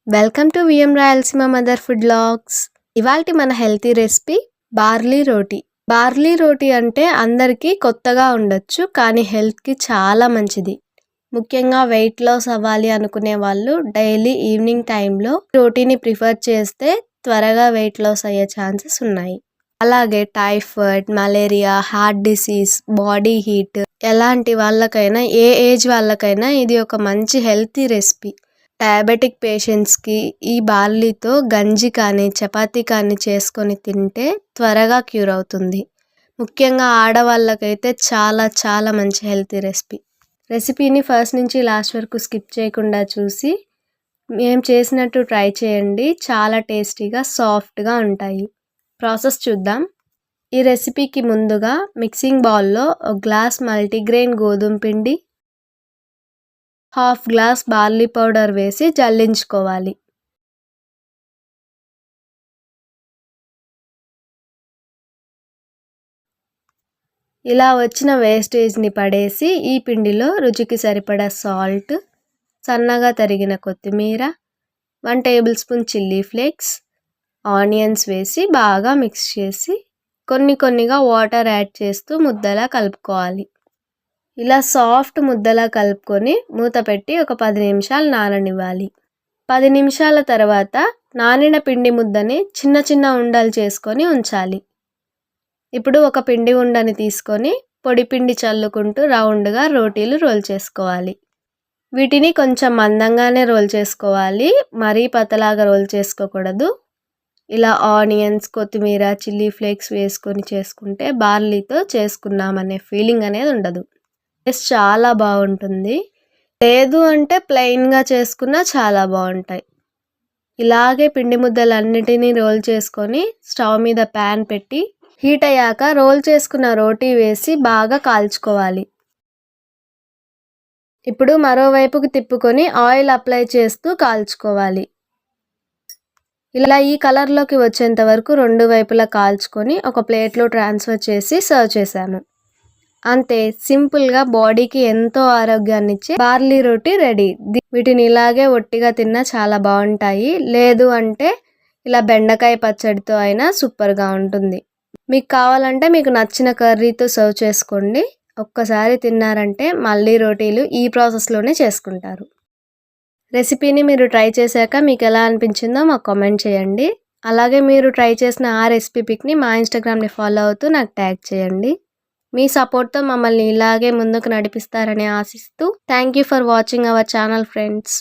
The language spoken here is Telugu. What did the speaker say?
Welcome to VM Rayalaseema mother food vlogs. ఇవాల్టి మన హెల్తీ రెసిపీ బార్లీ రోటీ. బార్లీ రోటీ అంటే అందరికీ కొత్తగా ఉండొచ్చు, కానీ హెల్త్కి చాలా మంచిది. ముఖ్యంగా వెయిట్ లాస్ అవ్వాలి అనుకునే వాళ్ళు డైలీ ఈవినింగ్ టైంలో రోటీని ప్రిఫర్ చేస్తే త్వరగా వెయిట్ లాస్ అయ్యే ఛాన్సెస్ ఉన్నాయి. అలాగే typhoid, malaria, heart disease, body heat ఎలాంటి వాళ్ళకైనా, ఏ ఏజ్ వాళ్ళకైనా ఇది ఒక మంచి హెల్తీ రెసిపీ. డయాబెటిక్ పేషెంట్స్కి ఈ బార్లీతో గంజి కానీ చపాతీ కానీ చేసుకొని తింటే త్వరగా క్యూర్ అవుతుంది. ముఖ్యంగా ఆడవాళ్ళకైతే చాలా చాలా మంచి హెల్తీ రెసిపీని ఫస్ట్ నుంచి లాస్ట్ వరకు స్కిప్ చేయకుండా చూసి మేము చేసినట్టు ట్రై చేయండి. చాలా టేస్టీగా సాఫ్ట్గా ఉంటాయి. ప్రాసెస్ చూద్దాం. ఈ రెసిపీకి ముందుగా మిక్సింగ్ బౌల్లో ఒక గ్లాస్ మల్టీగ్రెయిన్ గోధుమ పిండి, హాఫ్ గ్లాస్ బార్లీ పౌడర్ వేసి జల్లించుకోవాలి. ఇలా వచ్చిన వేస్టేజ్ని పడేసి ఈ పిండిలో రుచికి సరిపడా సాల్ట్, సన్నగా తరిగిన కొత్తిమీర, 1 table spoon chilli flakes, onions వేసి బాగా మిక్స్ చేసి కొన్నిగా వాటర్ యాడ్ చేస్తూ ముద్దలా కలుపుకోవాలి. ఇలా సాఫ్ట్ ముద్దలా కలుపుకొని మూత పెట్టి ఒక 10 నిమిషాలు నాననివ్వాలి. 10 నిమిషాల తర్వాత నానిన పిండి ముద్దని చిన్న ఉండలు చేసుకొని ఉంచాలి. ఇప్పుడు ఒక పిండి ఉండని తీసుకొని పొడి పిండి చల్లుకుంటూ రౌండ్గా రోటీలు రోల్ చేసుకోవాలి. వీటిని కొంచెం మందంగానే రోల్ చేసుకోవాలి, మరీ పతలాగా రోల్ చేసుకోకూడదు. ఇలా ఆనియన్స్, కొత్తిమీర, చిల్లీ ఫ్లేక్స్ వేసుకొని చేసుకుంటే బార్లీతో చేసుకున్నామనే ఫీలింగ్ అనేది ఉండదు. టేస్ట్ చాలా బాగుంటుంది. లేదు అంటే ప్లెయిన్గా చేసుకున్నా చాలా బాగుంటాయి. ఇలాగే పిండి ముద్దలన్నిటినీ రోల్ చేసుకొని స్టవ్ మీద ప్యాన్ పెట్టి హీట్ అయ్యాక రోల్ చేసుకున్న రోటీ వేసి బాగా కాల్చుకోవాలి. ఇప్పుడు మరోవైపుకి తిప్పుకొని ఆయిల్ అప్లై చేస్తూ కాల్చుకోవాలి. ఇలా ఈ కలర్లోకి వచ్చేంత వరకు 2 వైపులా కాల్చుకొని ఒక ప్లేట్లో ట్రాన్స్ఫర్ చేసి సర్వ్ చేశాము. అంతే, సింపుల్గా బాడీకి ఎంతో ఆరోగ్యాన్ని ఇచ్చే బార్లీ రోటీ రెడీ. వీటిని ఇలాగే ఒట్టిగా తిన్నా చాలా బాగుంటాయి. లేదు అంటే ఇలా బెండకాయ పచ్చడితో అయినా సూపర్గా ఉంటుంది. మీకు కావాలంటే మీకు నచ్చిన కర్రీతో సర్వ్ చేసుకోండి. ఒక్కసారి తిన్నారంటే మళ్ళీ రోటీలు ఈ ప్రాసెస్లోనే చేసుకుంటారు. రెసిపీని మీరు ట్రై చేశాక మీకు ఎలా అనిపించిందో మాకు కామెంట్ చేయండి. అలాగే మీరు ట్రై చేసిన ఆ రెసిపీ పిక్ని మా ఇన్స్టాగ్రామ్ని ఫాలో అవుతూ నాకు ట్యాగ్ చేయండి. మీ సపోర్ట్తో మమ్మల్ని ఇలాగే ముందుకు నడిపిస్తారని ఆశిస్తూ thank you for watching our channel friends.